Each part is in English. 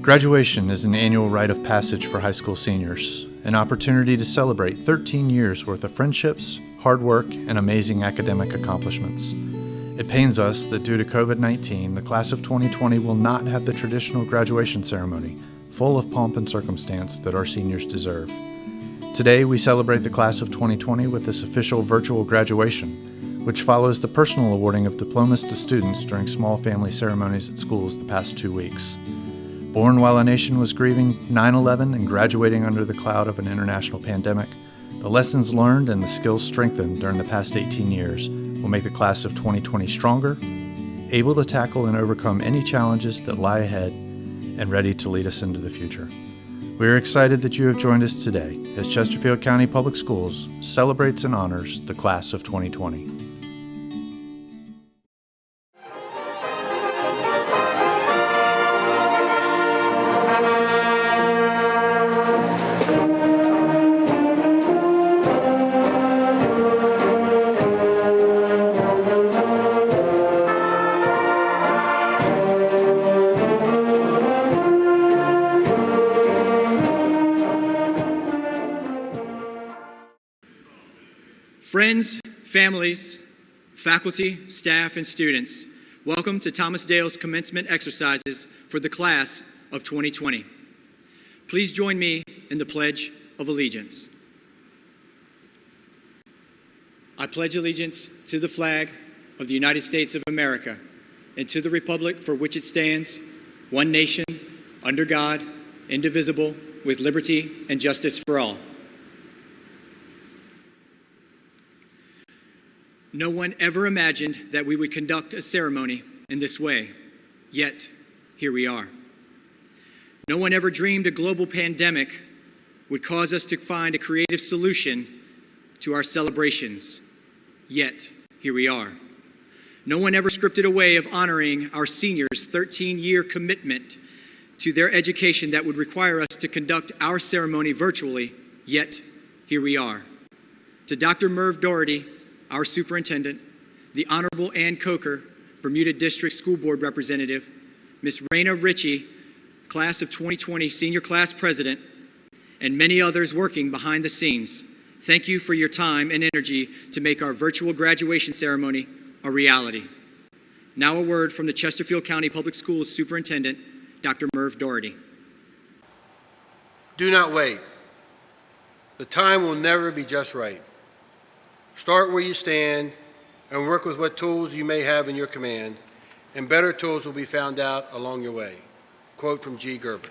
Graduation is an annual rite of passage for high school seniors, an opportunity to celebrate 13 years worth of friendships, hard work, and amazing academic accomplishments. It pains us that due to COVID-19, the class of 2020 will not have the traditional graduation ceremony, full of pomp and circumstance that our seniors deserve. Today, we celebrate the class of 2020 with this official virtual graduation, which follows the personal awarding of diplomas to students during small family ceremonies at schools the past 2 weeks. Born while a nation was grieving 9/11 and graduating under the cloud of an international pandemic, the lessons learned and the skills strengthened during the past 18 years will make the class of 2020 stronger, able to tackle and overcome any challenges that lie ahead, and ready to lead us into the future. We are excited that you have joined us today as Chesterfield County Public Schools celebrates and honors the class of 2020. Friends, families, faculty, staff, and students, welcome to Thomas Dale's commencement exercises for the class of 2020. Please join me in the Pledge of Allegiance. I pledge allegiance to the flag of the United States of America and to the republic for which it stands, one nation, under God, indivisible, with liberty and justice for all. No one ever imagined that we would conduct a ceremony in this way, yet here we are. No one ever dreamed a global pandemic would cause us to find a creative solution to our celebrations, yet here we are. No one ever scripted a way of honoring our seniors' 13-year commitment to their education that would require us to conduct our ceremony virtually, yet here we are. To Dr. Merv Doherty, our superintendent, the Honorable Ann Coker, Bermuda District School Board Representative, Ms. Raina Ritchie, Class of 2020 Senior Class President, and many others working behind the scenes, thank you for your time and energy to make our virtual graduation ceremony a reality. Now a word from the Chesterfield County Public Schools Superintendent, Dr. Merv Doherty. Do not wait. The time will never be just right. Start where you stand and work with what tools you may have in your command, and better tools will be found out along your way. Quote from G. Gerber.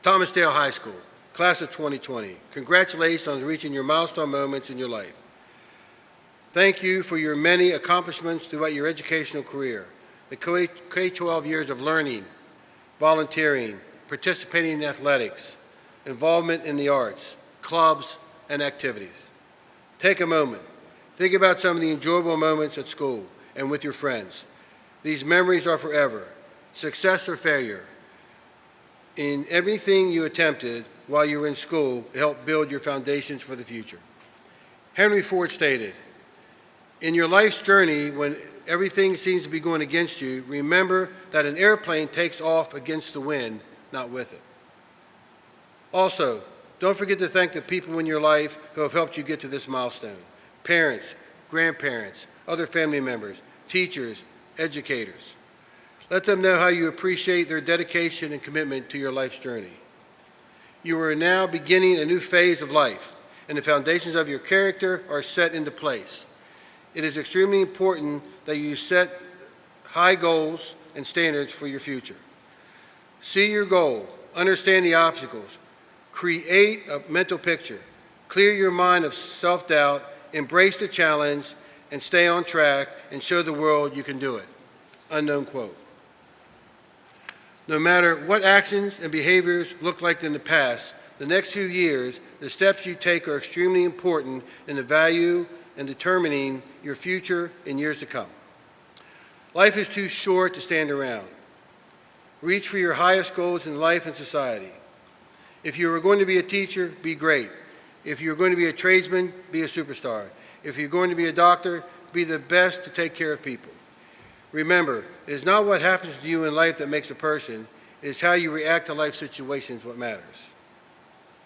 Thomas Dale High School, Class of 2020, congratulations on reaching your milestone moments in your life. Thank you for your many accomplishments throughout your educational career, the K-12 years of learning, volunteering, participating in athletics, involvement in the arts, clubs, and activities. Take a moment. Think about some of the enjoyable moments at school and with your friends. These memories are forever. Success or failure. In everything you attempted while you were in school to help build your foundations for the future. Henry Ford stated, "In your life's journey, when everything seems to be going against you, remember that an airplane takes off against the wind, not with it." Also, don't forget to thank the people in your life who have helped you get to this milestone. Parents, grandparents, other family members, teachers, educators. Let them know how you appreciate their dedication and commitment to your life's journey. You are now beginning a new phase of life, and the foundations of your character are set into place. It is extremely important that you set high goals and standards for your future. See your goal, understand the obstacles, create a mental picture, clear your mind of self-doubt, embrace the challenge, and stay on track and show the world you can do it. Unknown quote. No matter what actions and behaviors look like in the past, the next few years, the steps you take are extremely important in the value and determining your future in years to come. Life is too short to stand around. Reach for your highest goals in life and society. If you are going to be a teacher, be great. If you're going to be a tradesman, be a superstar. If you're going to be a doctor, be the best to take care of people. Remember, it is not what happens to you in life that makes a person. It is how you react to life situations what matters.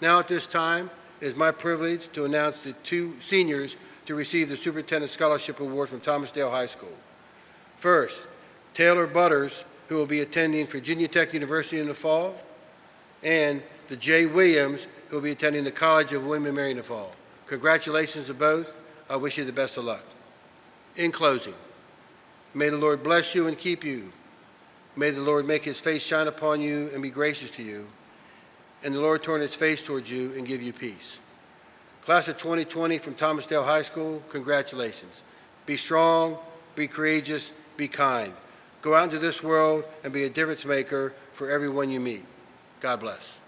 Now at this time, it is my privilege to announce the two seniors to receive the Superintendent Scholarship Award from Thomasdale High School. First, Taylor Butters, who will be attending Virginia Tech University in the fall, and the Jay Williams, who will be attending the College of William and Mary in the fall. Congratulations to both. I wish you the best of luck. In closing, may the Lord bless you and keep you. May the Lord make his face shine upon you and be gracious to you. And the Lord turn his face towards you and give you peace. Class of 2020 from Thomasdale High School, congratulations. Be strong, be courageous, be kind. Go out into this world and be a difference maker for everyone you meet. God bless.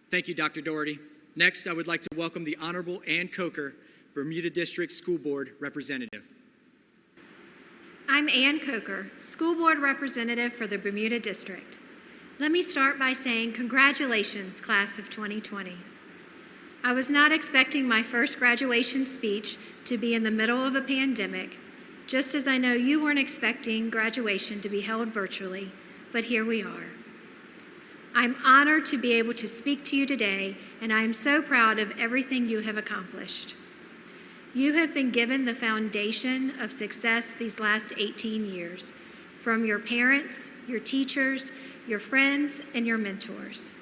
Thank you, Dr. Doherty. Next, I would like to welcome the Honorable Ann Coker, Bermuda District School Board Representative. I'm Ann Coker, School Board Representative for the Bermuda District. Let me start by saying congratulations, Class of 2020. I was not expecting my first graduation speech to be in the middle of a pandemic, just as I know you weren't expecting graduation to be held virtually, but here we are. I'm honored to be able to speak to you today, and I am so proud of everything you have accomplished. You have been given the foundation of success these last 18 years, from your parents, your teachers, your friends, and your mentors.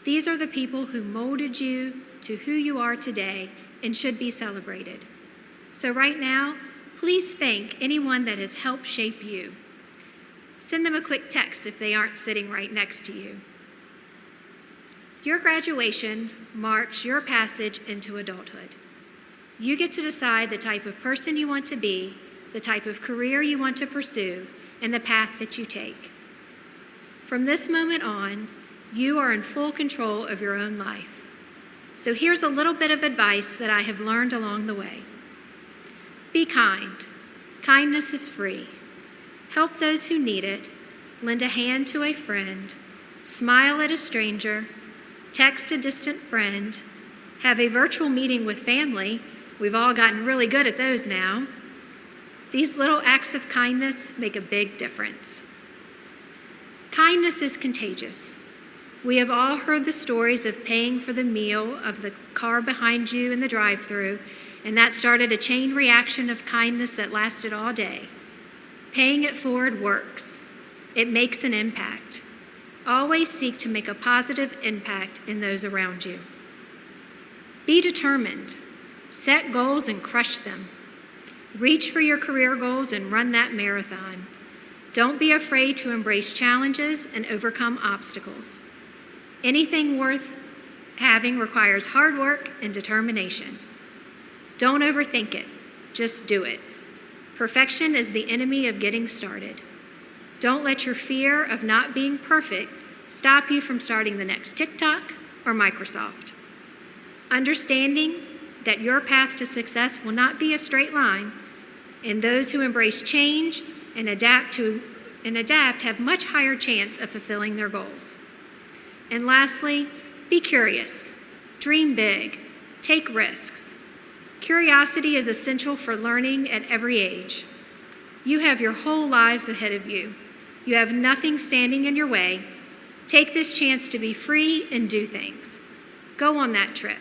These are the people who molded you to who you are today and should be celebrated. So right now, please thank anyone that has helped shape you. Send them a quick text if they aren't sitting right next to you. Your graduation marks your passage into adulthood. You get to decide the type of person you want to be, the type of career you want to pursue, and the path that you take. From this moment on, you are in full control of your own life. So here's a little bit of advice that I have learned along the way. Be kind. Kindness is free. Help those who need it. Lend a hand to a friend. Smile at a stranger. Text a distant friend. Have a virtual meeting with family. We've all gotten really good at those now. These little acts of kindness make a big difference. Kindness is contagious. We have all heard the stories of paying for the meal of the car behind you in the drive-thru, and that started a chain reaction of kindness that lasted all day. Paying it forward works. It makes an impact. Always seek to make a positive impact in those around you. Be determined. Set goals and crush them. Reach for your career goals and run that marathon. Don't be afraid to embrace challenges and overcome obstacles. Anything worth having requires hard work and determination. Don't overthink it. Just do it. Perfection is the enemy of getting started. Don't let your fear of not being perfect stop you from starting the next TikTok or Microsoft. Understanding that your path to success will not be a straight line, and those who embrace change and adapt have much higher chance of fulfilling their goals. And lastly, be curious. Dream big. Take risks. Curiosity is essential for learning at every age. You have your whole lives ahead of you. You have nothing standing in your way. Take this chance to be free and do things. Go on that trip.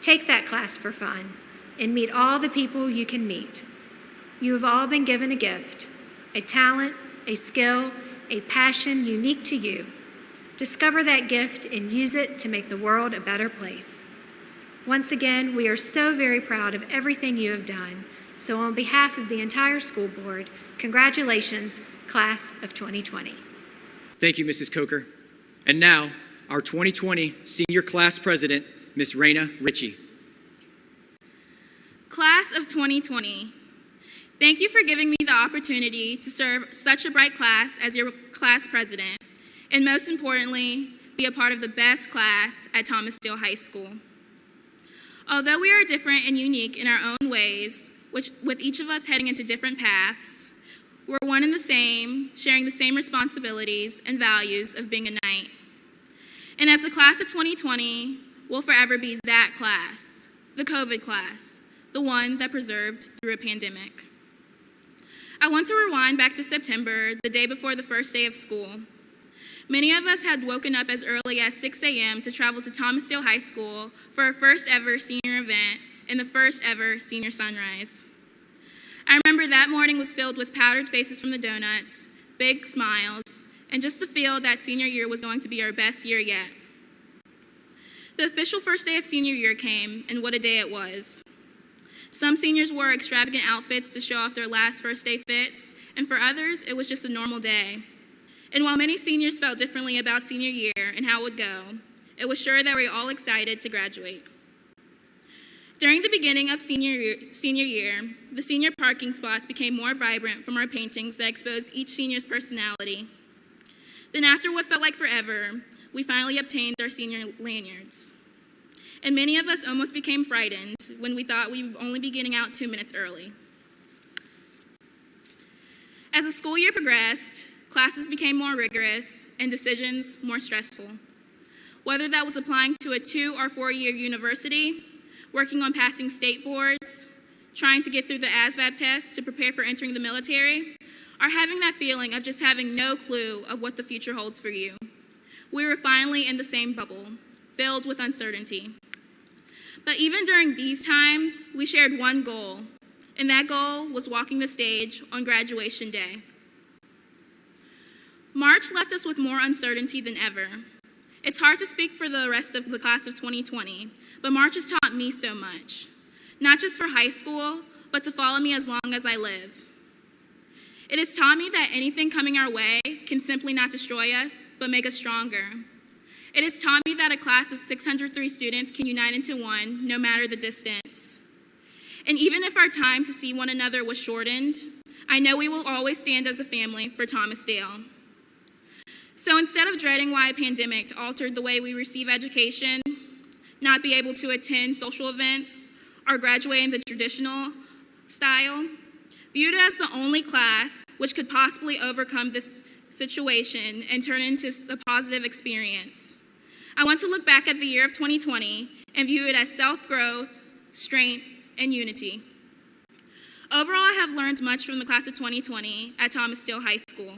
Take that class for fun and meet all the people you can meet. You have all been given a gift, a talent, a skill, a passion unique to you. Discover that gift and use it to make the world a better place. Once again, we are so very proud of everything you have done. So on behalf of the entire school board, congratulations, Class of 2020. Thank you, Mrs. Coker. And now, our 2020 Senior Class President, Ms. Raina Ritchie. Class of 2020, thank you for giving me the opportunity to serve such a bright class as your class president, and most importantly, be a part of the best class at Thomasdale High School. Although we are different and unique in our own ways, with each of us heading into different paths, we're one and the same, sharing the same responsibilities and values of being a Knight. And as the class of 2020, we'll forever be that class, the COVID class, the one that persevered through a pandemic. I want to rewind back to September, the day before the first day of school. Many of us had woken up as early as 6 a.m. to travel to Thomasdale High School for our first ever senior event and the first ever senior sunrise. I remember that morning was filled with powdered faces from the donuts, big smiles, and just to feel that senior year was going to be our best year yet. The official first day of senior year came, and what a day it was. Some seniors wore extravagant outfits to show off their last first day fits, and for others, it was just a normal day. And while many seniors felt differently about senior year and how it would go, it was sure that we were all excited to graduate. During the beginning of senior year, the senior parking spots became more vibrant from our paintings that exposed each senior's personality. Then after what felt like forever, we finally obtained our senior lanyards. And many of us almost became frightened when we thought we would only be getting out 2 minutes early. As the school year progressed, classes became more rigorous and decisions more stressful. Whether that was applying to a 2 or 4 year university, working on passing state boards, trying to get through the ASVAB test to prepare for entering the military, or having that feeling of just having no clue of what the future holds for you. We were finally in the same bubble, filled with uncertainty. But even during these times, we shared one goal, and that goal was walking the stage on graduation day. March left us with more uncertainty than ever. It's hard to speak for the rest of the class of 2020, but March has taught me so much, not just for high school, but to follow me as long as I live. It has taught me that anything coming our way can simply not destroy us, but make us stronger. It has taught me that a class of 603 students can unite into one, no matter the distance. And even if our time to see one another was shortened, I know we will always stand as a family for Thomasdale. So instead of dreading why a pandemic altered the way we receive education, not be able to attend social events, or graduate in the traditional style, viewed as the only class which could possibly overcome this situation and turn it into a positive experience. I want to look back at the year of 2020 and view it as self-growth, strength, and unity. Overall, I have learned much from the class of 2020 at Thomasdale High School.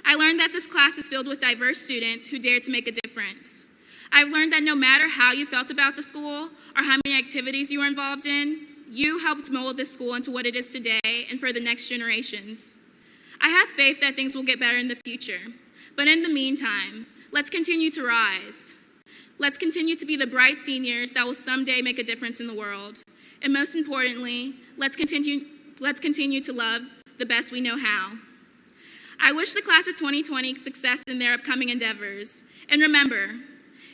I learned that this class is filled with diverse students who dare to make a difference. I've learned that no matter how you felt about the school or how many activities you were involved in, you helped mold this school into what it is today and for the next generations. I have faith that things will get better in the future, but in the meantime, let's continue to rise. Let's continue to be the bright seniors that will someday make a difference in the world. And most importantly, let's continue to love the best we know how. I wish the class of 2020 success in their upcoming endeavors. And remember,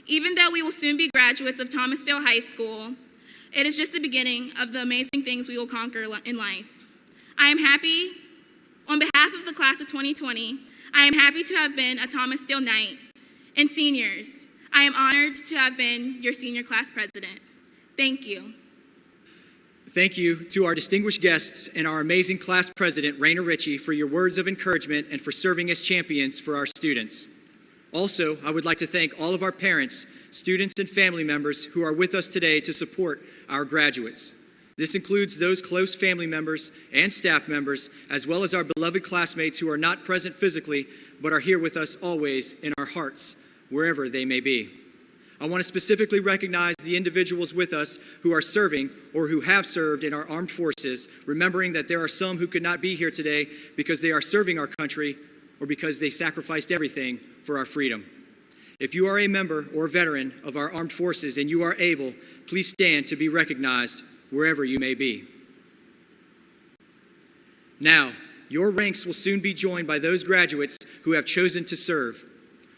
even though we will soon be graduates of Thomasdale High School, it is just the beginning of the amazing things we will conquer in life. I am happy, on behalf of the class of 2020, I am happy to have been a Thomasdale Knight. And seniors, I am honored to have been your senior class president. Thank you. Thank you to our distinguished guests and our amazing class president, Raina Ritchie, for your words of encouragement and for serving as champions for our students. Also, I would like to thank all of our parents, students, and family members who are with us today to support our graduates. This includes those close family members and staff members, as well as our beloved classmates who are not present physically, but are here with us always in our hearts, wherever they may be. I want to specifically recognize the individuals with us who are serving or who have served in our armed forces, remembering that there are some who could not be here today because they are serving our country or because they sacrificed everything for our freedom. If you are a member or veteran of our armed forces and you are able, please stand to be recognized wherever you may be. Now, your ranks will soon be joined by those graduates who have chosen to serve.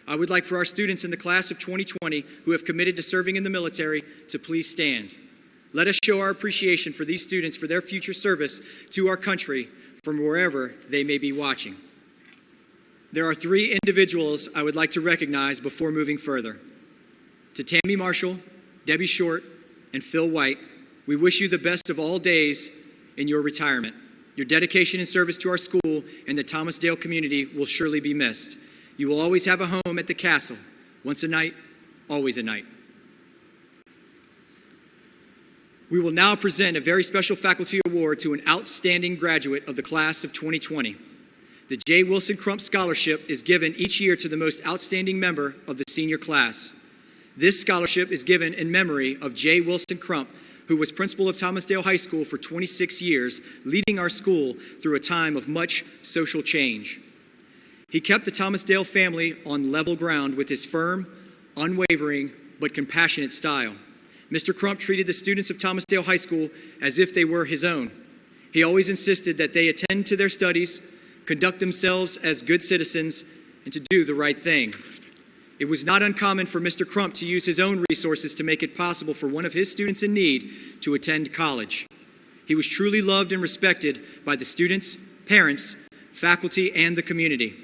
I would like for our students in the class of 2020 who have committed to serving in the military to please stand. Let us show our appreciation for these students for their future service to our country from wherever they may be watching. There are 3 individuals I would like to recognize before moving further. To Tammy Marshall, Debbie Short, and Phil White, we wish you the best of all days in your retirement. Your dedication and service to our school and the Thomasdale community will surely be missed. You will always have a home at the castle. Once a knight, always a knight. We will now present a very special faculty award to an outstanding graduate of the class of 2020. The J. Wilson Crump Scholarship is given each year to the most outstanding member of the senior class. This scholarship is given in memory of J. Wilson Crump, who was principal of Thomasdale High School for 26 years, leading our school through a time of much social change. He kept the Thomasdale family on level ground with his firm, unwavering, but compassionate style. Mr. Crump treated the students of Thomasdale High School as if they were his own. He always insisted that they attend to their studies, conduct themselves as good citizens, and to do the right thing. It was not uncommon for Mr. Crump to use his own resources to make it possible for one of his students in need to attend college. He was truly loved and respected by the students, parents, faculty, and the community.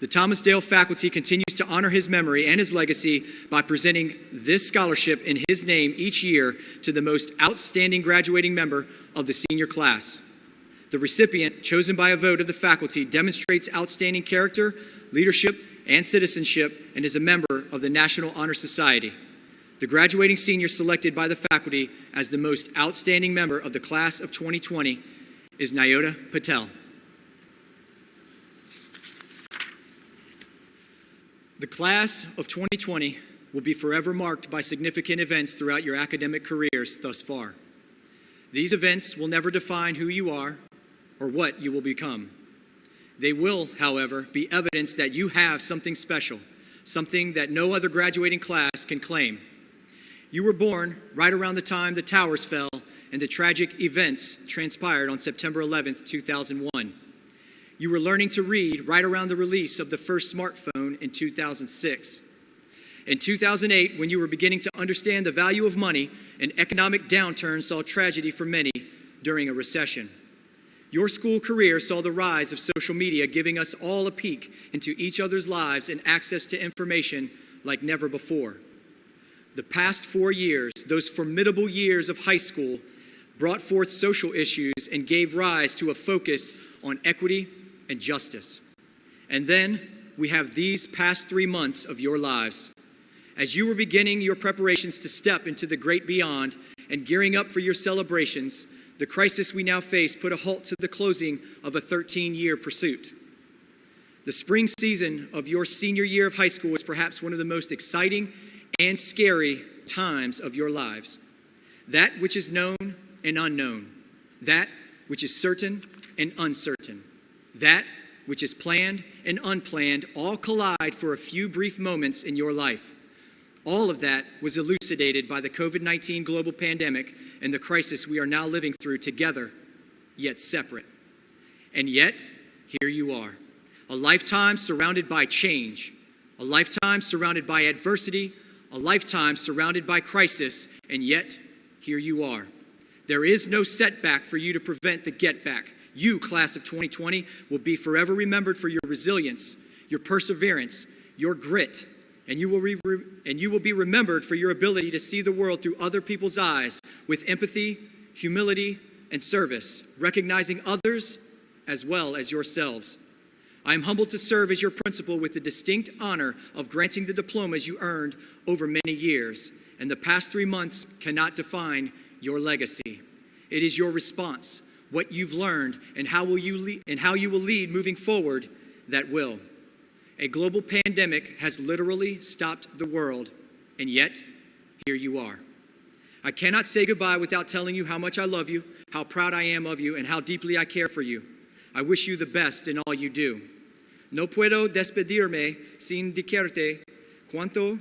The Thomasdale faculty continues to honor his memory and his legacy by presenting this scholarship in his name each year to the most outstanding graduating member of the senior class. The recipient, chosen by a vote of the faculty, demonstrates outstanding character, leadership, and citizenship, and is a member of the National Honor Society. The graduating senior selected by the faculty as the most outstanding member of the class of 2020 is Nyota Patel. The class of 2020 will be forever marked by significant events throughout your academic careers thus far. These events will never define who you are or what you will become. They will, however, be evidence that you have something special, something that no other graduating class can claim. You were born right around the time the towers fell and the tragic events transpired on September 11th, 2001. You were learning to read right around the release of the first smartphone in 2006. In 2008, when you were beginning to understand the value of money, an economic downturn saw tragedy for many during a recession. Your school career saw the rise of social media, giving us all a peek into each other's lives and access to information like never before. The past 4 years, those formidable years of high school, brought forth social issues and gave rise to a focus on equity and justice. And then we have these past 3 months of your lives. As you were beginning your preparations to step into the great beyond and gearing up for your celebrations, the crisis we now face put a halt to the closing of a 13-year pursuit. The spring season of your senior year of high school was perhaps one of the most exciting and scary times of your lives. That which is known and unknown, that which is certain and uncertain, that which is planned and unplanned all collide for a few brief moments in your life. All of that was elucidated by the COVID-19 global pandemic and the crisis we are now living through together, yet separate. And yet, here you are, a lifetime surrounded by change, a lifetime surrounded by adversity, a lifetime surrounded by crisis, and yet, here you are. There is no setback for you to prevent the get back. You, class of 2020, will be forever remembered for your resilience, your perseverance, your grit, and you will be remembered for your ability to see the world through other people's eyes with empathy, humility, and service, recognizing others as well as yourselves. I am humbled to serve as your principal with the distinct honor of granting the diplomas you earned over many years, and the past 3 months cannot define your legacy. It is your response, what you've learned, and how you will lead moving forward that will. A global pandemic has literally stopped the world, and yet, here you are. I cannot say goodbye without telling you how much I love you, how proud I am of you, and how deeply I care for you. I wish you the best in all you do. No puedo despedirme sin decirte cuánto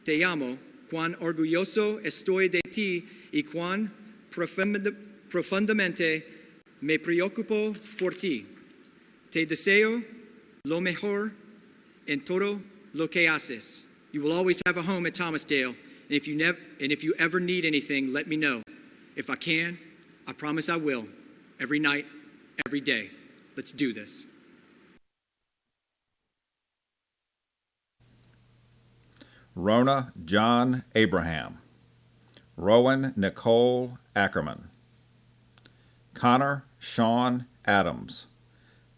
te amo, cuán orgulloso estoy de ti y cuán profundamente me preocupo por ti. Te deseo lo mejor en todo lo que haces. You will always have a home at Thomasdale, and if you ever need anything, let me know. If I can, I promise I will. Every night, every day. Let's do this. Rona John Abraham. Rowan Nicole Ackerman. Connor Sean Adams.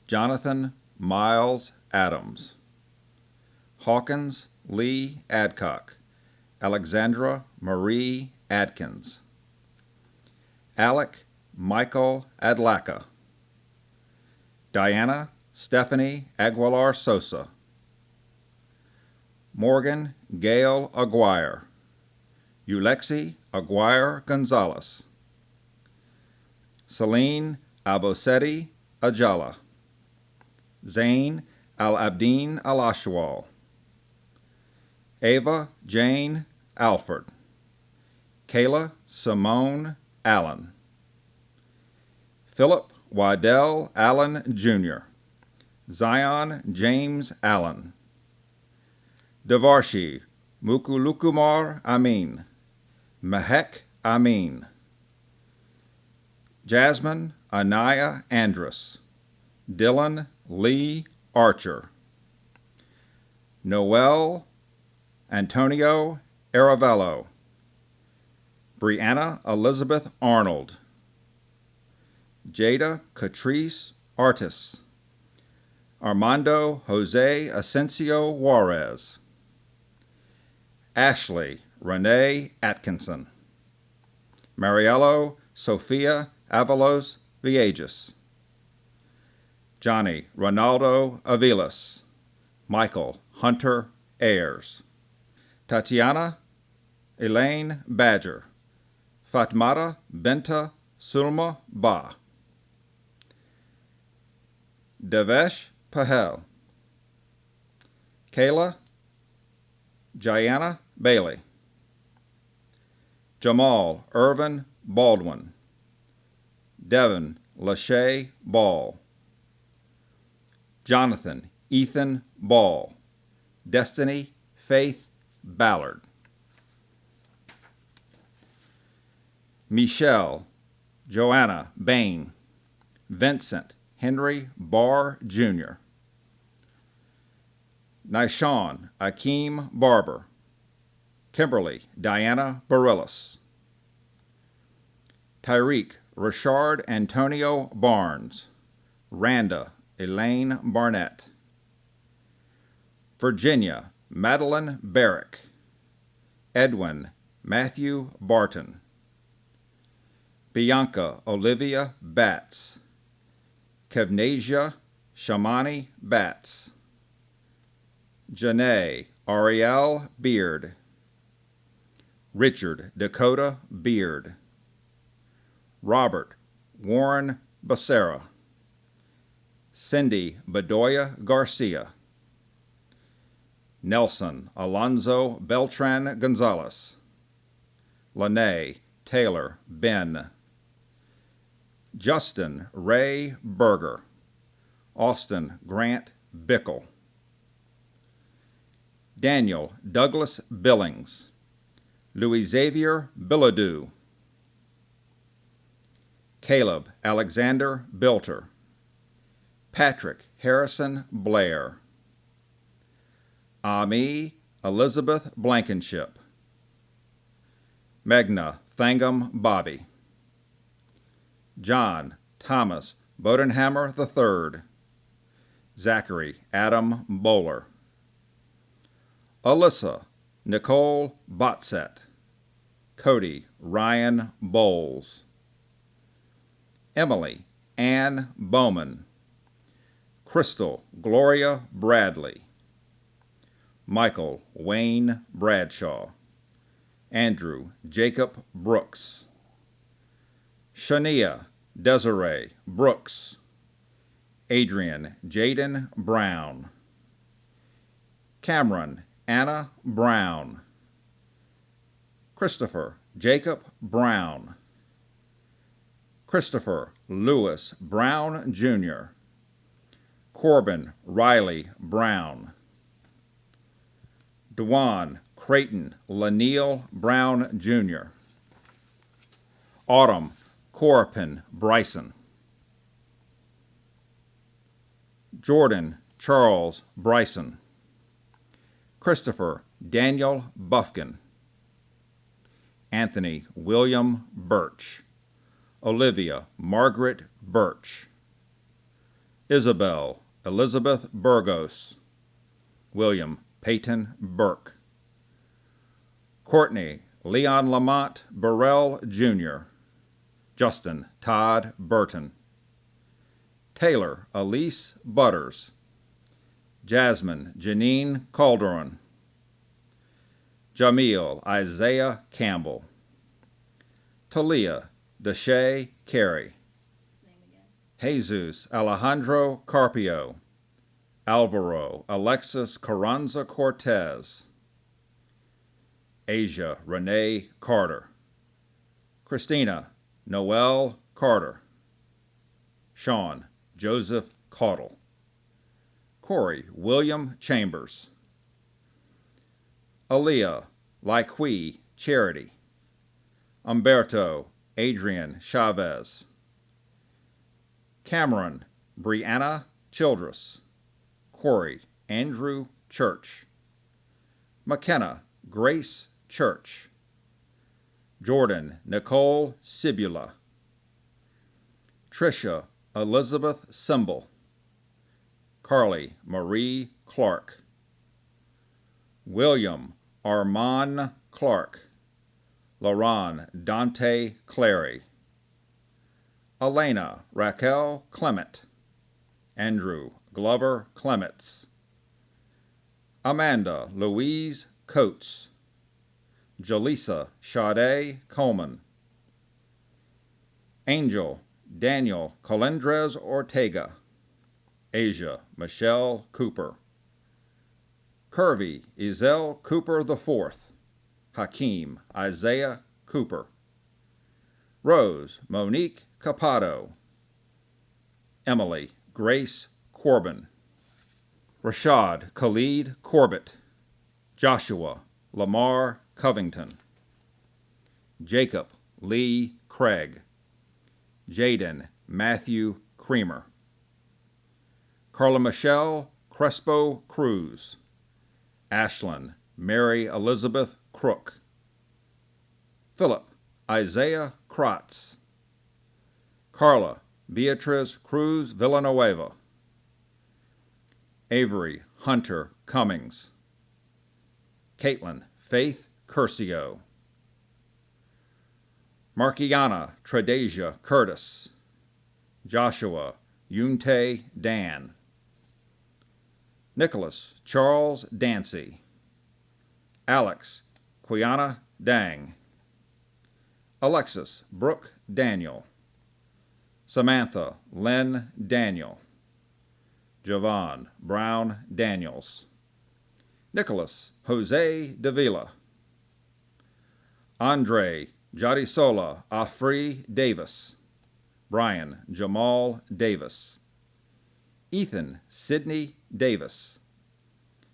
Jonathan Miles Adams. Hawkins Lee Adcock. Alexandra Marie Adkins. Alec Michael Adlaka. Diana Stephanie Aguilar Sosa. Morgan Gail Aguirre. Ulexi Aguirre Gonzalez. Celine Aboseti Ajala. Zain Al-Abdin Al-Ashwal. Ava Jane Alford. Kayla Simone Allen. Philip Waddell Allen Jr. Zion James Allen. Devarshi Mukulukumar Amin. Mehek Amin. Jasmine Anaya Andrus. Dylan Lee Archer. Noel Antonio Aravello. Brianna Elizabeth Arnold. Jada Catrice Artis. Armando Jose Asensio Juarez. Ashley Renee Atkinson. Mariello Sofia Avalos Villegas. Johnny Ronaldo Avilas. Michael Hunter Ayers. Tatiana Elaine Badger. Fatmata Benta Sulma Ba. Devesh Pahel. Kayla Jayana Bailey. Jamal Irvin Baldwin. Devin Lachey Ball. Jonathan Ethan Ball. Destiny Faith Ballard. Michelle Joanna Bain. Vincent Henry Barr Jr. Nishon Akeem Barber. Kimberly Diana Barillas. Tyreek Richard Antonio Barnes. Randa Elaine Barnett. Virginia Madeline Barrick. Edwin Matthew Barton. Bianca Olivia Batts. Kevnasia Shamani Batts. Janae Ariel Beard. Richard Dakota Beard. Robert Warren Becerra. Cindy Bedoya Garcia. Nelson Alonzo Beltran Gonzalez. Lene Taylor Ben. Justin Ray Berger. Austin Grant Bickle. Daniel Douglas Billings. Louis Xavier Bilodeau. Caleb Alexander Bilter. Patrick Harrison Blair. Ami Elizabeth Blankenship. Megna Thangam Bobby. John Thomas Bodenhammer III. Zachary Adam Bowler. Alyssa Nicole Botset. Cody Ryan Bowles. Emily Ann Bowman. Crystal Gloria Bradley. Michael Wayne Bradshaw. Andrew Jacob Brooks. Shania Desiree Brooks. Adrian Jaden Brown. Cameron Anna Brown. Christopher Jacob Brown. Christopher Lewis Brown Jr. Corbin Riley Brown. Dewan Creighton Laniel Brown Jr. Autumn Coropin Bryson. Jordan Charles Bryson. Christopher Daniel Buffkin. Anthony William Birch. Olivia Margaret Birch. Isabel Elizabeth Burgos. William Peyton Burke. Courtney Leon Lamont Burrell Jr. Justin Todd Burton. Taylor Elise Butters, Jasmine Janine Calderon, Jamil Isaiah Campbell, Talia Deshay Carey, Jesus Alejandro Carpio, Alvaro Alexis Carranza Cortez, Asia Renee Carter, Christina Noel Carter, Sean Joseph Caudle, Corey William Chambers, Aaliyah Laiqui Charity, Umberto Adrian Chavez, Cameron Brianna Childress, Corey Andrew Church, McKenna Grace Church, Jordan Nicole Sibula, Tricia Elizabeth Symbol, Carly Marie Clark, William Armand Clark, Laron Dante Clary, Elena Raquel Clement, Andrew Glover Clements, Amanda Louise Coates, Jaleesa Sade Coleman, Angel Daniel Colindrez Ortega, Asia Michelle Cooper, Curvy Ezel Cooper IV, Hakeem Isaiah Cooper, Rose Monique Capado, Emily Grace Corbin, Rashad Khalid Corbett, Joshua Lamar Covington, Jacob Lee Craig, Jaden Matthew Creamer, Carla Michelle Crespo Cruz, Ashlyn Mary Elizabeth Crook, Philip Isaiah Kratz, Carla Beatriz Cruz Villanueva, Avery Hunter Cummings, Caitlin Faith Curcio, Markiana Tredasia Curtis, Joshua Yunte Dan, Nicholas Charles Dancy, Alex Quiana Dang, Alexis Brooke Daniel, Samantha Lynn Daniel, Javon Brown Daniels, Nicholas Jose Davila, Andre Jadisola Afri Davis, Brian Jamal Davis, Ethan Sidney Davis,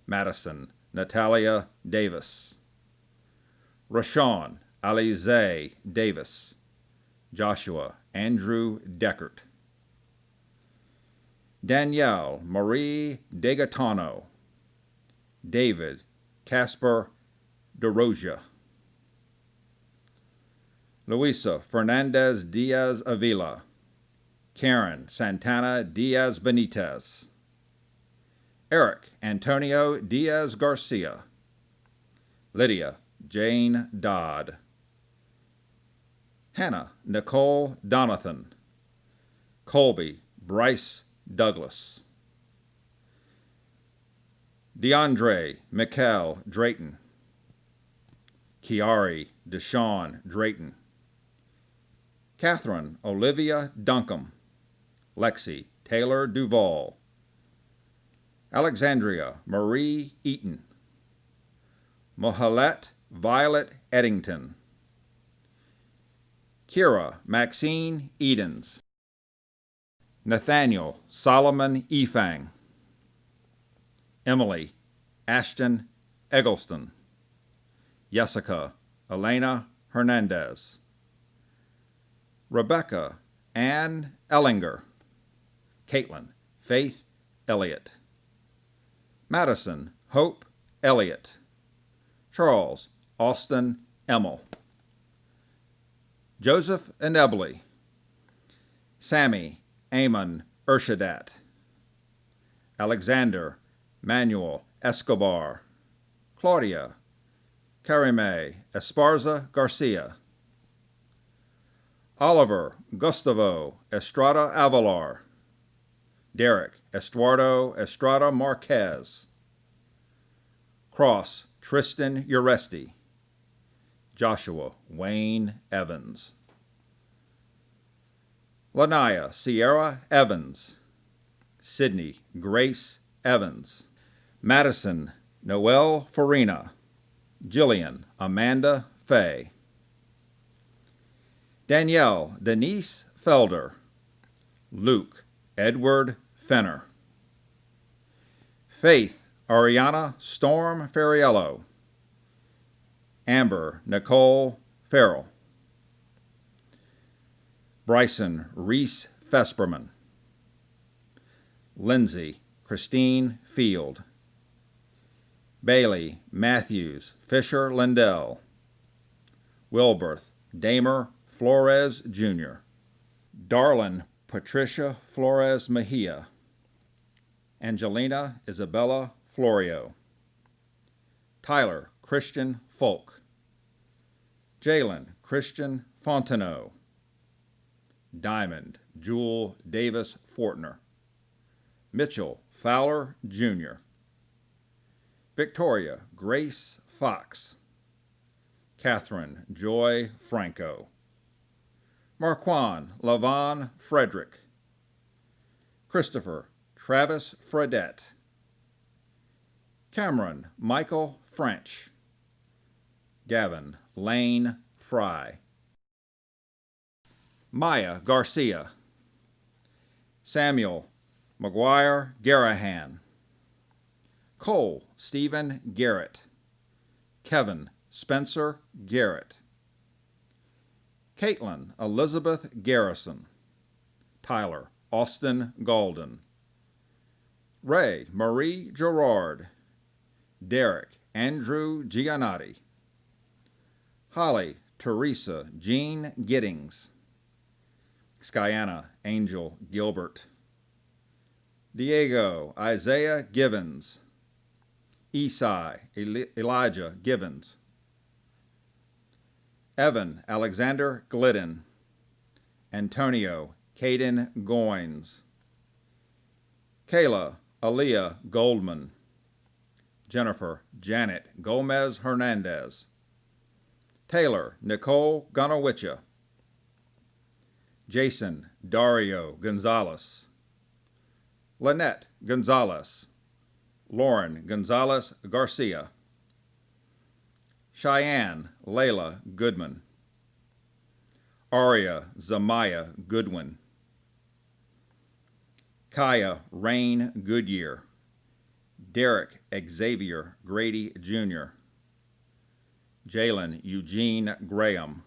Madison Natalia Davis, Rashawn Alize Davis, Joshua Andrew Deckert, Danielle Marie Degatano, David Casper DeRosia, Luisa Fernandez Diaz Avila, Karen Santana Diaz Benitez, Eric Antonio Diaz Garcia, Lydia Jane Dodd, Hannah Nicole Donathan, Colby Bryce Douglas, DeAndre Mikkel Drayton, Kiari Deshawn Drayton, Catherine Olivia Duncombe, Lexi Taylor Duval, Alexandria Marie Eaton, Mohalet Violet Eddington, Kira Maxine Edens, Nathaniel Solomon Efang, Emily Ashton Eggleston, Jessica Elena Hernandez, Rebecca Ann Ellinger, Caitlin Faith Elliott, Madison Hope Elliott, Charles Austin Emmel, Joseph and Ebley, Sammy Amon Urshadat, Alexander Manuel Escobar, Claudia Karime Esparza Garcia, Oliver Gustavo Estrada Avalar, Derek Estuardo Estrada Marquez. Cross Tristan Uresti. Joshua Wayne Evans. Lanaya Sierra Evans. Sydney Grace Evans. Madison Noel Farina. Jillian Amanda Fay. Danielle Denise Felder. Luke Edward Fenner. Faith Ariana Storm Ferriello. Amber Nicole Farrell. Bryson Reese Fesperman. Lindsay Christine Field. Bailey Matthews Fisher Lindell. Wilberth Damer Flores Jr. Darlin Patricia Flores Mejia. Angelina Isabella Florio. Tyler Christian Folk. Jalen Christian Fontenot. Diamond Jewel Davis Fortner. Mitchell Fowler Jr. Victoria Grace Fox. Catherine Joy Franco. Marquand Lavon Frederick. Christopher Travis Fredette. Cameron Michael French. Gavin Lane Fry. Maya Garcia. Samuel McGuire Garahan. Cole Stephen Garrett. Kevin Spencer Garrett. Caitlin Elizabeth Garrison. Tyler Austin Galden. Ray Marie Gerard. Derek Andrew Giannotti. Holly Teresa Jean Giddings. Skyana Angel Gilbert. Diego Isaiah Givens. Esai Elijah Givens. Evan Alexander Glidden. Antonio Caden Goins. Kayla Aaliyah Goldman. Jennifer Janet Gomez Hernandez. Taylor Nicole Gonowicha. Jason Dario Gonzalez. Lynette Gonzalez. Lauren Gonzalez Garcia. Cheyenne Layla Goodman. Aria Zamaya Goodwin. Kaya Rain Goodyear. Derek Xavier Grady Jr. Jalen Eugene Graham.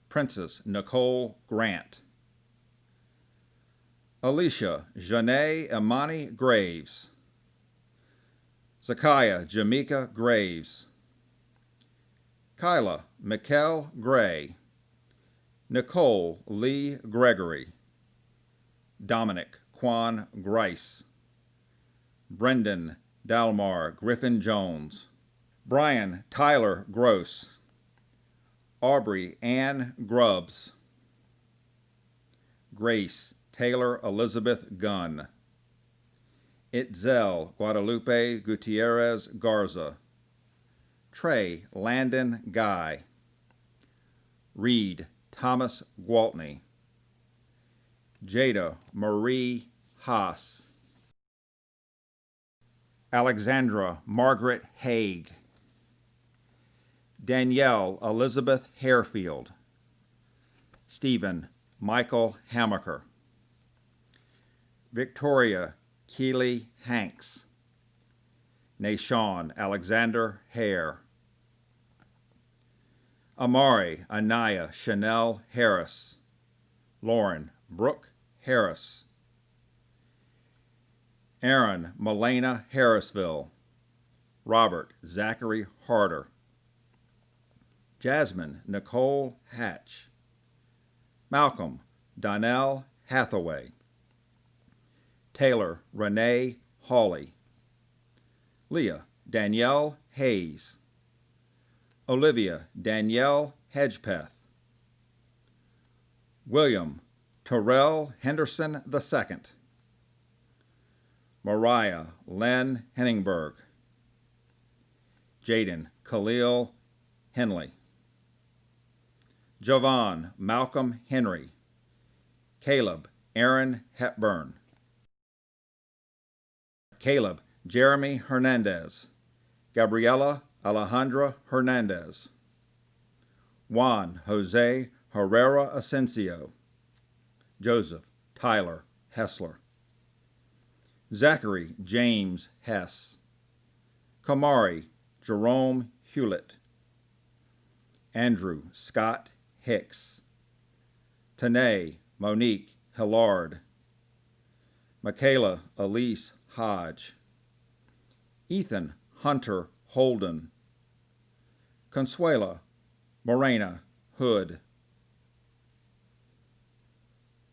Princess Nicole Grant. Alicia Janae Imani Graves. Zakiah Jamaica Graves. Kyla Mikkel Gray. Nicole Lee Gregory. Dominic Quan Grice. Brendan Dalmar Griffin Jones. Brian Tyler Gross. Aubrey Ann Grubbs. Grace Taylor Elizabeth Gunn. Itzel Guadalupe Gutierrez Garza. Trey Landon Guy. Reed Thomas Gwaltney. Jada Marie Haas. Alexandra Margaret Haig. Danielle Elizabeth Harefield. Stephen Michael Hamaker. Victoria Keeley Hanks. Nashawn Alexander Hare. Amari Anaya Chanel Harris. Lauren Brooke Harris. Aaron Melena Harrisville. Robert Zachary Harder. Jasmine Nicole Hatch. Malcolm Donnell Hathaway. Taylor Renee Hawley. Leah Danielle Hayes. Olivia Danielle Hedgepeth. William Terrell Henderson II. Mariah Lynn Henningberg, Jaden Khalil Henley, Jovan Malcolm Henry, Caleb Aaron Hepburn, Caleb Jeremy Hernandez, Gabriela Alejandra Hernandez, Juan Jose Herrera Asensio, Joseph Tyler Hessler, Zachary James Hess, Kamari Jerome Hewlett, Andrew Scott Hicks, Tanae Monique Hillard, Michaela Elise Hodge, Ethan Hunter Holden, Consuela Morena Hood,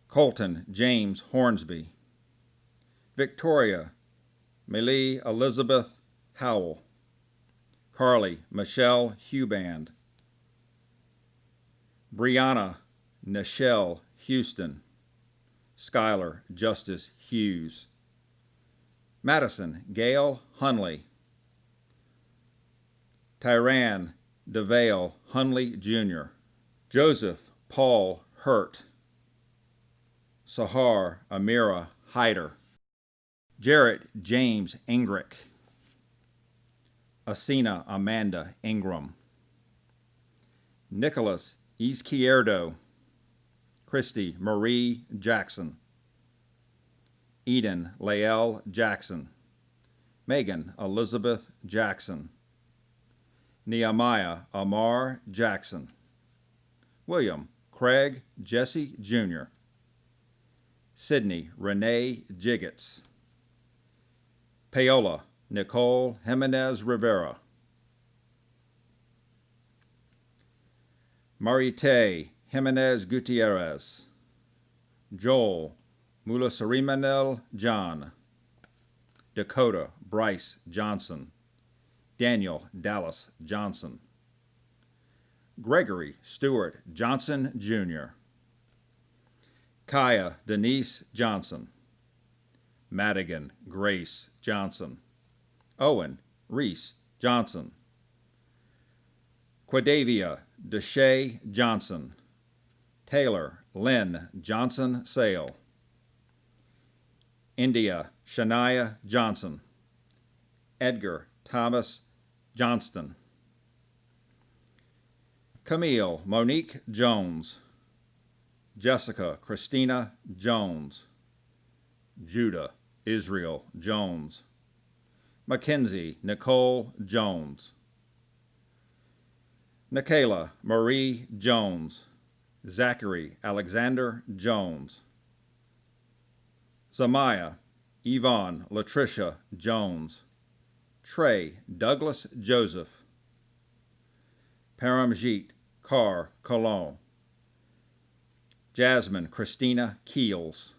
Colton James Hornsby, Victoria Melee Elizabeth Howell, Carly Michelle Huband, Brianna Nichelle Houston, Skylar Justice Hughes, Madison Gail Hunley, Tyran DeVale Hunley Jr., Joseph Paul Hurt, Sahar Amira Hyder, Jarrett James Ingrick, Asina Amanda Ingram, Nicholas Izquierdo, Christy Marie Jackson, Eden Lael Jackson, Megan Elizabeth Jackson, Nehemiah Amar Jackson, William Craig Jesse Jr., Sydney Renee Jiggets, Paola Nicole Jimenez Rivera, Marite Jimenez Gutierrez, Joel Mulasarimanel John, Dakota Bryce Johnson, Daniel Dallas Johnson, Gregory Stewart Johnson Jr., Kaya Denise Johnson, Madigan Grace Johnson, Owen Reese Johnson, Quadavia Deshay Johnson, Taylor Lynn Johnson Sale, India Shania Johnson, Edgar Thomas Johnston, Camille Monique Jones, Jessica Christina Jones, Judah Israel Jones, Mackenzie Nicole Jones, Nikayla Marie Jones, Zachary Alexander Jones, Zamaya Yvonne Latricia Jones, Trey Douglas Joseph, Paramjit Carr Colon, Jasmine Christina Keels,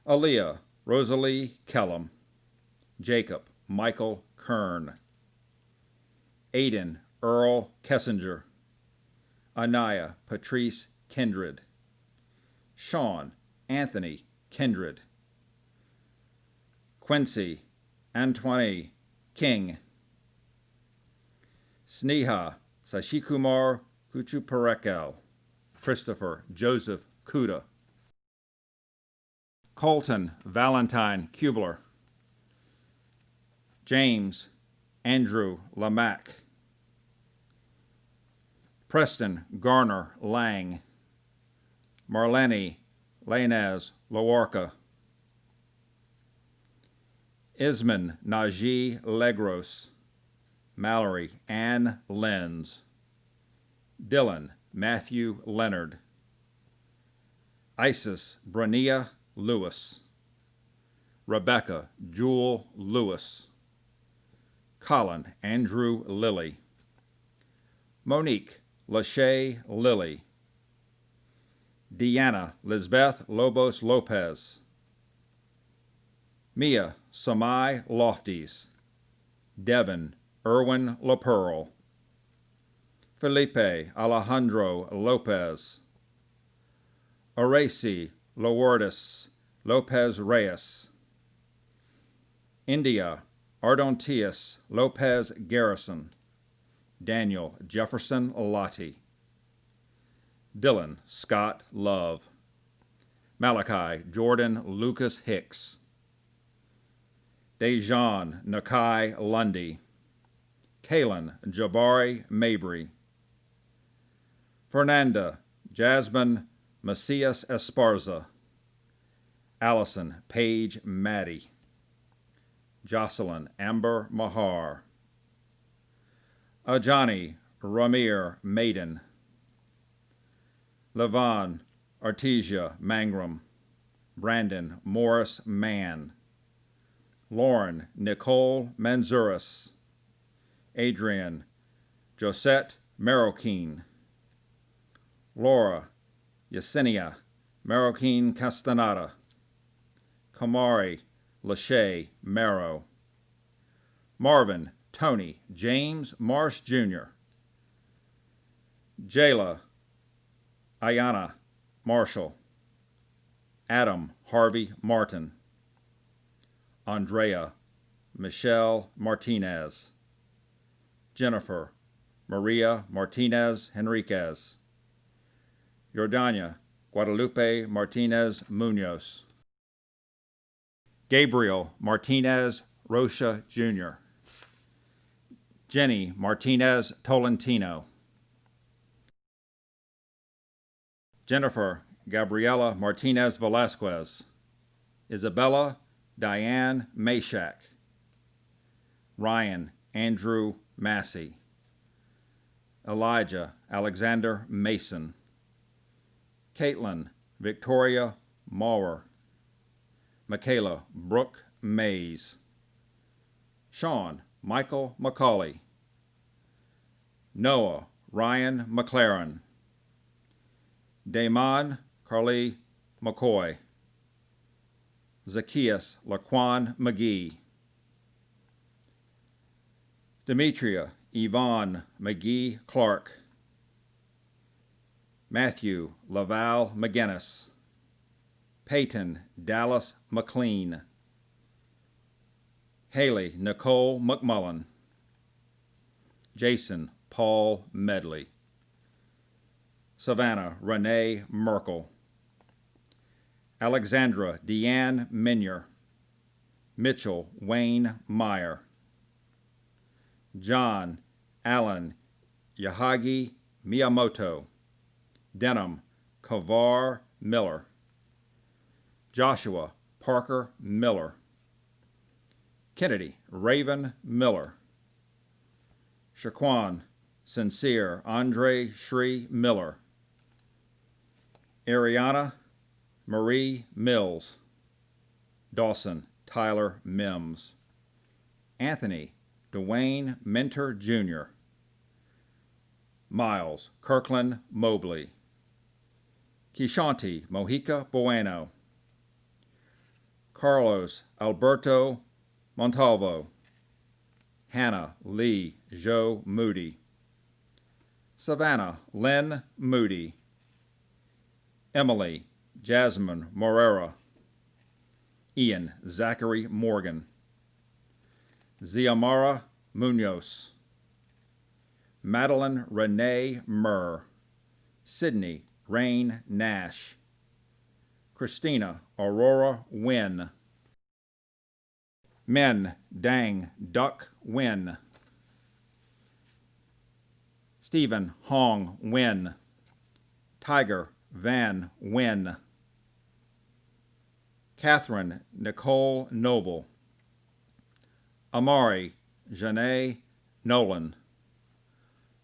Aaliyah Rosalie Kellum, Jacob Michael Kern, Aiden Earl Kessinger, Anaya Patrice Kindred, Sean Anthony Kindred, Quincy Antoine King, Sneha Sashikumar Kuchuparekal, Christopher Joseph Kuda, Colton Valentine Kubler, James Andrew Lamack, Preston Garner Lang, Marlene Lainez Lawarka, Isman Najee Legros, Mallory Ann Lenz, Dylan Matthew Leonard, Isis Brania Lewis, Rebecca Jewel Lewis, Colin Andrew Lilly, Monique Lachey Lilly, Deanna Lisbeth Lobos Lopez, Mia Samai Lofties, Devin Irwin LaPearl, Felipe Alejandro Lopez, Horaci Lourdes Lopez Reyes, India Ardontius Lopez Garrison, Daniel Jefferson Lottie, Dylan Scott Love, Malachi Jordan Lucas Hicks, Dejan Nakai Lundy, Kalen Jabari Mabry, Fernanda Jasmine Macias Esparza, Allison Paige Maddie, Jocelyn Amber Mahar, Ajani Ramir Maiden, Levon Artesia Mangrum, Brandon Morris Mann, Lauren Nicole Manzuris, Adrian Josette Marroquin, Laura Yesenia Marroquin Castaneda, Kamari Lachey Marrow, Marvin Tony James Marsh Jr., Jayla Ayana Marshall, Adam Harvey Martin, Andrea Michelle Martinez, Jennifer Maria Martinez Henriquez, Jordania Guadalupe Martinez Munoz, Gabriel Martinez Rocha Jr., Jenny Martinez Tolentino, Jennifer Gabriela Martinez Velasquez, Isabella Diane Mashak, Ryan Andrew Massey, Elijah Alexander Mason, Caitlin Victoria Maurer, Michaela Brooke Mays, Sean Michael McCauley, Noah Ryan McLaren, Damon Carly McCoy, Zacchaeus Laquan McGee, Demetria Yvonne McGee Clark, Matthew Laval McGinnis, Peyton Dallas McLean, Haley Nicole McMullen, Jason Paul Medley, Savannah Renee Merkel, Alexandra Deanne Minier, Mitchell Wayne Meyer, John Allen Yahagi Miyamoto, Denham Kavar Miller, Joshua Parker Miller, Kennedy Raven Miller, Shaquan Sincere Andre Shri Miller, Ariana Marie Mills, Dawson Tyler Mims, Anthony Dwayne Mentor Jr., Miles Kirkland Mobley, Kishanti Mojica Bueno, Carlos Alberto Montalvo, Hannah Lee Joe Moody, Savannah Lynn Moody, Emily Jasmine Morera, Ian Zachary Morgan, Ziamara Munoz, Madeline Renee Murr, Sydney Rain Nash, Christina Aurora Wynn, Min Dang Duck Wynn, Stephen Hong Wynn, Tiger Van Wynn, Catherine Nicole Noble, Amari Janae Nolan,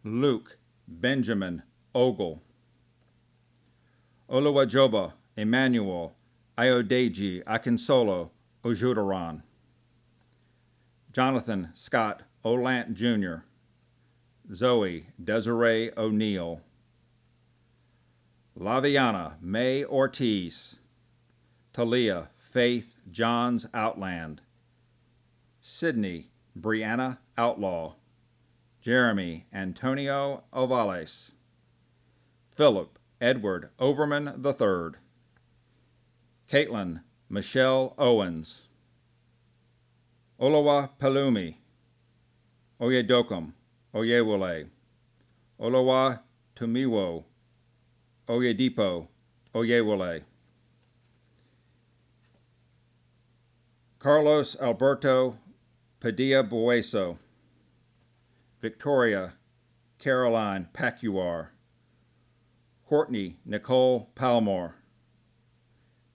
Luke Benjamin Ogle, Oluwajoba Emmanuel Ayodeji Akinsolo Ojudaran, Jonathan Scott Olant Jr., Zoe Desiree O'Neill, Laviana May Ortiz, Talia Faith Johns Outland, Sydney Brianna Outlaw, Jeremy Antonio Ovales, Philip Edward Overman III, Caitlin Michelle Owens, Olawa Palumi, Oyedokum, Oyewole, Olawa Tumiwo, Oyedipo, Oyewole. Carlos Alberto Padilla Bueso, Victoria Caroline Pacuar, Courtney Nicole Palmore,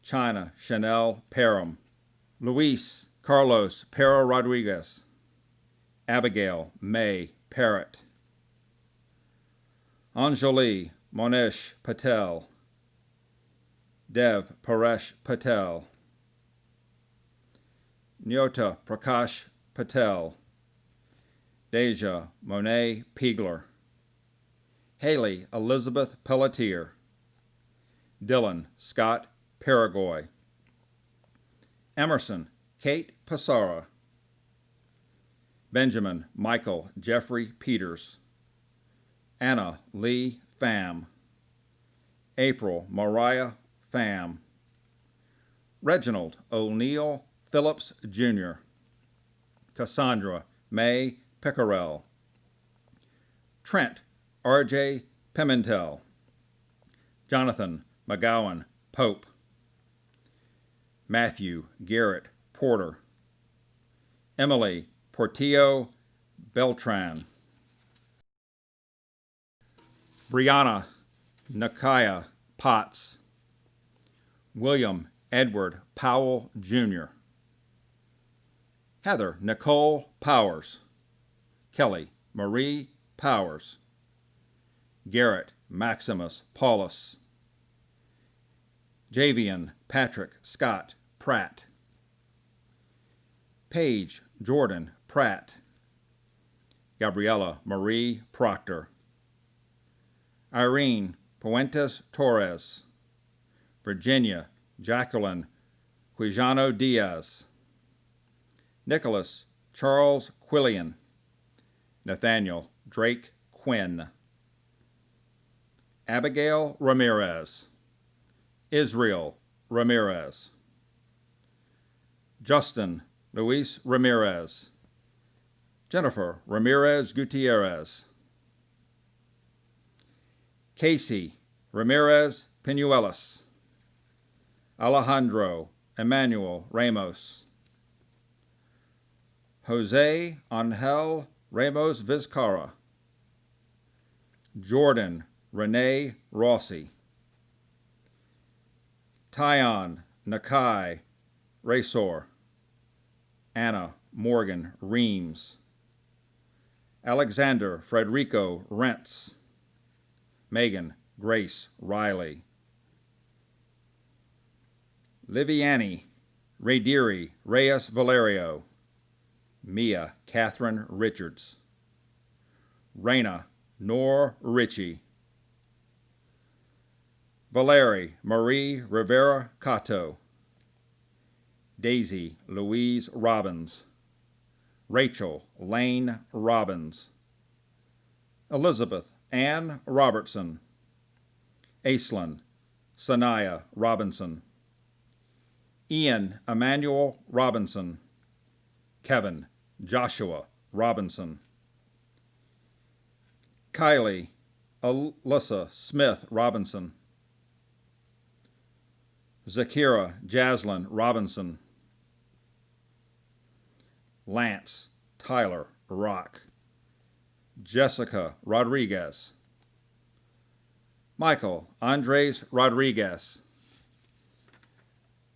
China Chanel Parham, Luis Carlos Pero Rodriguez, Abigail May Parrott, Anjali Monesh Patel, Dev Paresh Patel, Nyota Prakash Patel, Deja Monet Piegler, Haley Elizabeth Pelletier, Dylan Scott Paraguay, Emerson Kate Passara, Benjamin Michael Jeffrey Peters, Anna Lee Pham, April Mariah Pham, Reginald O'Neill Phillips Jr., Cassandra May Pickerell, Trent R.J. Pimentel, Jonathan McGowan Pope, Matthew Garrett Porter, Emily Portillo Beltran, Brianna Nakaya Potts, William Edward Powell Jr., Heather Nicole Powers, Kelly Marie Powers, Garrett Maximus Paulus, Javian Patrick Scott Pratt, Paige Jordan Pratt, Gabriella Marie Proctor, Irene Puentes Torres, Virginia Jacqueline Quijano Diaz, Nicholas Charles Quillian, Nathaniel Drake Quinn, Abigail Ramirez, Israel Ramirez, Justin Luis Ramirez, Jennifer Ramirez Gutierrez, Casey Ramirez Pinuelos, Alejandro Emmanuel Ramos, Jose Angel Ramos Vizcarra, Jordan Renee Rossi, Tyon Nakai Rasor, Anna Morgan Reams, Alexander Frederico Rentz, Megan Grace Riley, Liviani Radiri Reyes Valerio, Mia Catherine Richards, Raina Nor Ritchie, Valerie Marie Rivera Cato, Daisy Louise Robbins, Rachel Lane Robbins, Elizabeth Ann Robertson, Aislinn Sanaya Robinson, Ian Emmanuel Robinson, Kevin Joshua Robinson, Kylie Alyssa Smith Robinson, Zakira Jaslyn Robinson, Lance Tyler Rock, Jessica Rodriguez, Michael Andres Rodriguez,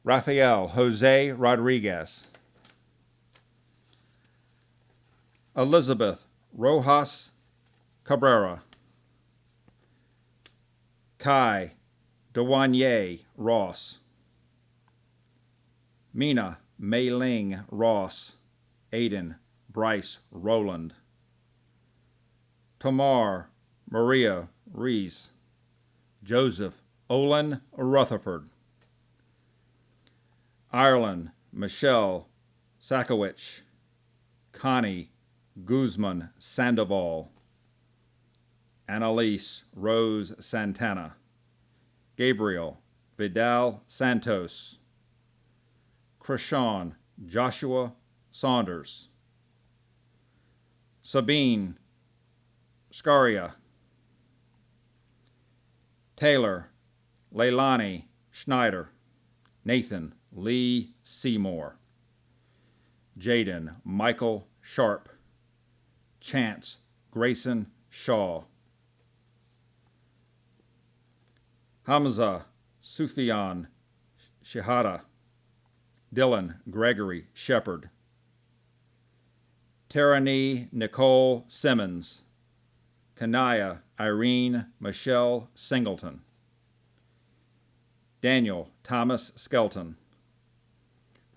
Rafael Jose Rodriguez, Elizabeth Rojas Cabrera, Kai Dewanier Ross, Mina Mei-Ling Ross, Aiden Bryce Rowland, Tamar Maria Rees, Joseph Olin Rutherford, Ireland Michelle Sakowicz, Connie Guzman Sandoval, Annalise Rose Santana, Gabriel Vidal Santos, Krishan Joshua Saunders. Sabine Scaria. Taylor Leilani Schneider. Nathan Lee Seymour. Jaden Michael Sharp. Chance Grayson Shaw. Hamza Sufyan Shahada. Dylan Gregory Shepard. Tarani Nicole Simmons. Kanaya Irene Michelle Singleton. Daniel Thomas Skelton.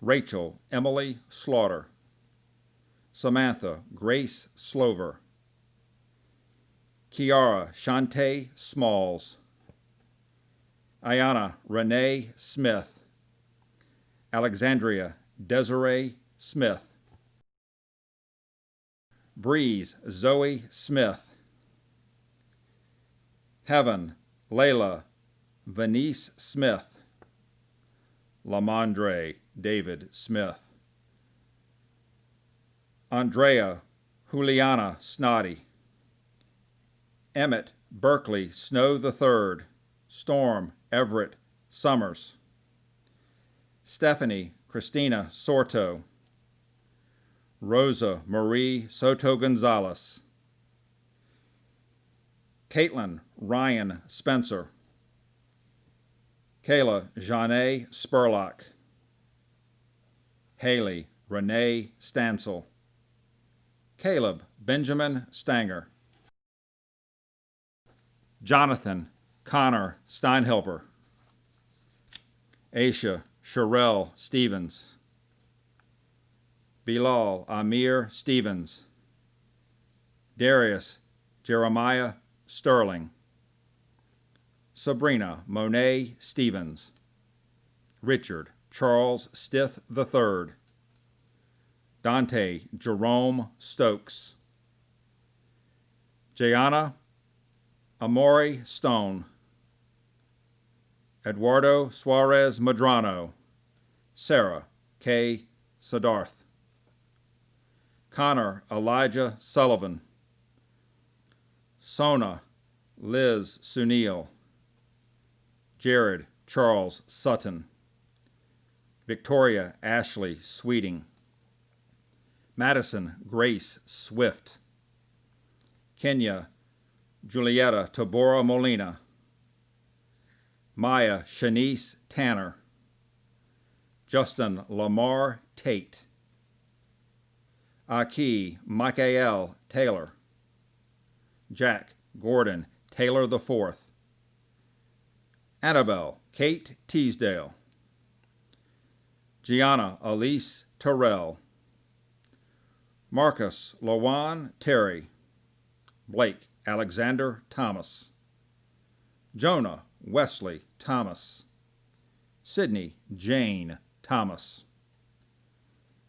Rachel Emily Slaughter. Samantha Grace Slover. Kiara Shante Smalls. Ayana Renee Smith. Alexandria Desiree Smith. Breeze Zoe Smith. Heaven Layla Venice Smith. Lamondre David Smith. Andrea Juliana Snoddy. Emmett Berkeley Snow III. Storm Everett Summers. Stephanie Christina Sorto. Rosa Marie Soto Gonzalez. Caitlin Ryan Spencer. Kayla Jeanne Spurlock. Haley Renee Stansel. Caleb Benjamin Stanger. Jonathan Connor Steinhelper. Aisha Sherelle Stevens. Bilal Amir Stevens. Darius Jeremiah Sterling. Sabrina Monet Stevens. Richard Charles Stith III. Dante Jerome Stokes. Jayana Amori Stone. Eduardo Suarez Madrano. Sarah K. Siddharth. Connor Elijah Sullivan. Sona Liz Sunil. Jared Charles Sutton. Victoria Ashley Sweeting. Madison Grace Swift. Kenya Julietta Tabora Molina. Maya Shanice Tanner. Justin Lamar Tate. Aki Michael Taylor. Jack Gordon Taylor IV. Annabelle Kate Teasdale. Gianna Elise Terrell. Marcus Lawan Terry. Blake Alexander Thomas. Jonah Wesley Thomas. Sydney Jane Thomas.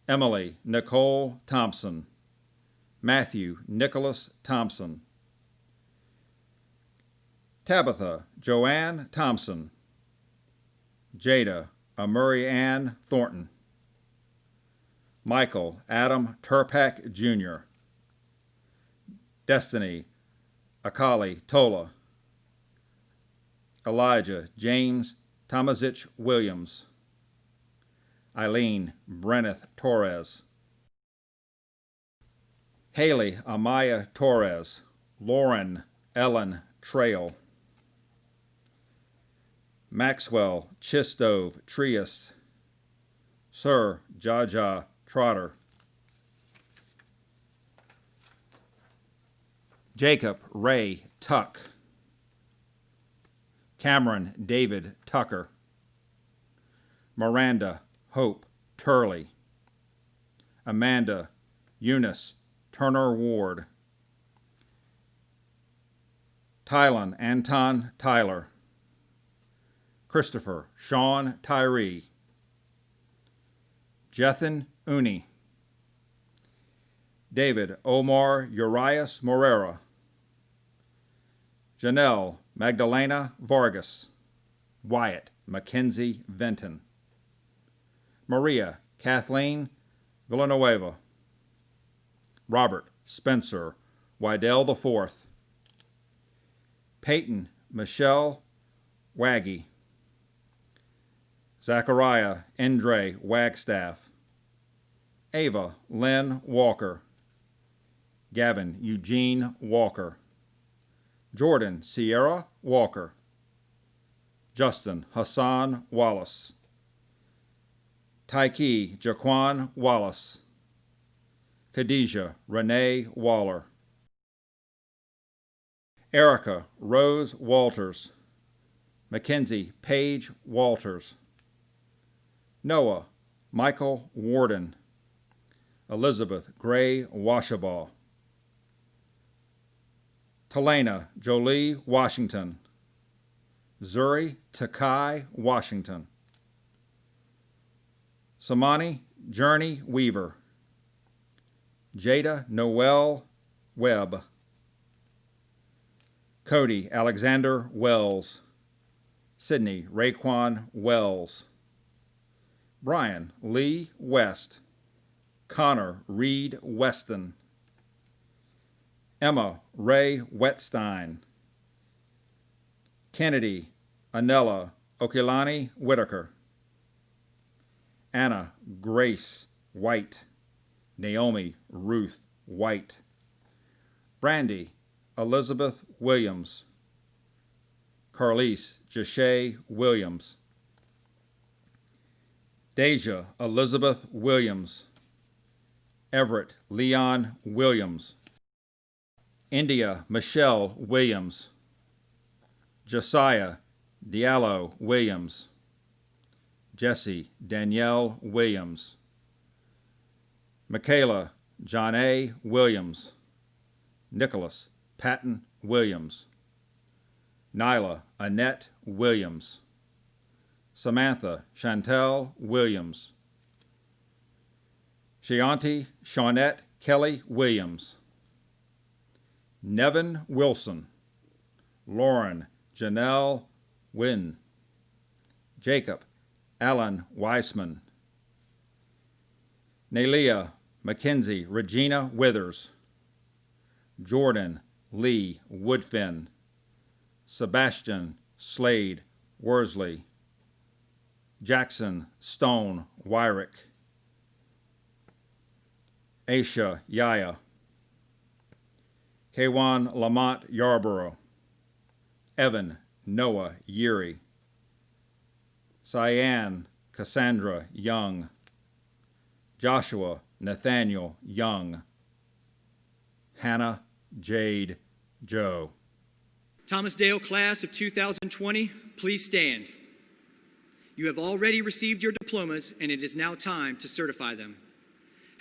Emily Nicole Thompson. Matthew Nicholas Thompson. Tabitha Joanne Thompson. Jada Amuri Ann Thornton. Michael Adam Turpak Jr. Destiny Akali Tola. Elijah James Tomazich Williams. Eileen Brenneth Torres. Haley Amaya Torres. Lauren Ellen Trail. Maxwell Chistove Trias. Sir Jaja Trotter. Jacob Ray Tuck. Cameron David Tucker. Miranda Hope Turley. Amanda Eunice Turner Ward. Tylen Anton Tyler. Christopher Sean Tyree. Jethan Uni. David Omar Urias Morera. Janelle Magdalena Vargas. Wyatt Mackenzie Venton. Maria Kathleen Villanueva. Robert Spencer Wydell IV. Peyton Michelle Waggy. Zachariah Endre Wagstaff. Ava Lynn Walker. Gavin Eugene Walker. Jordan Sierra Walker. Justin Hassan Wallace. Tyke Jaquan Wallace. Khadijah Renee Waller. Erica Rose Walters. Mackenzie Paige Walters. Noah Michael Warden. Elizabeth Gray Washabaugh. Talena Jolie Washington. Zuri Takai Washington. Samani Journey Weaver. Jada Noel Webb. Cody Alexander Wells. Sydney Raekwon Wells. Brian Lee West. Connor Reed Weston. Emma Ray Wetstein. Kennedy Anella Okilani Whitaker. Anna Grace White. Naomi Ruth White. Brandy Elizabeth Williams. Carlise Jashay Williams. Deja Elizabeth Williams. Everett Leon Williams. India Michelle Williams. Josiah Diallo Williams. Jesse Danielle Williams. Michaela John A. Williams. Nicholas Patton Williams. Nyla Annette Williams. Samantha Chantel Williams. Shianti Shawnette Kelly Williams. Nevin Wilson. Lauren Janelle Wynn. Jacob Alan Weissman. Nelia Mackenzie Regina Withers. Jordan Lee Woodfin. Sebastian Slade Worsley. Jackson Stone Wyrick. Aisha Yaya. Kwan Lamont Yarborough. Evan Noah Yeary. Cyan Cassandra Young. Joshua Nathaniel Young. Hannah Jade Joe. Thomas Dale class of 2020, please stand. You have already received your diplomas, and it is now time to certify them.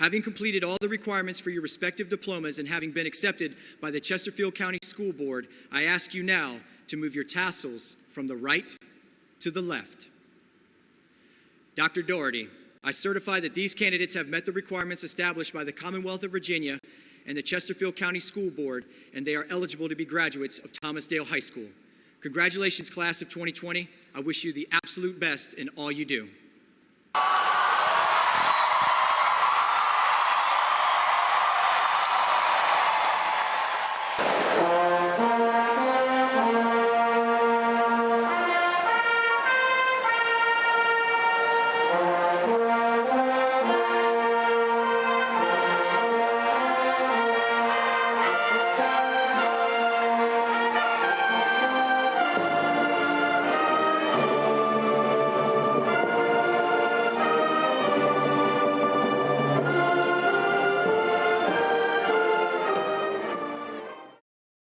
Having completed all the requirements for your respective diplomas and having been accepted by the Chesterfield County School Board, I ask you now to move your tassels from the right to the left. Dr. Doherty, I certify that these candidates have met the requirements established by the Commonwealth of Virginia and the Chesterfield County School Board, and they are eligible to be graduates of Thomas Dale High School. Congratulations, class of 2020. I wish you the absolute best in all you do.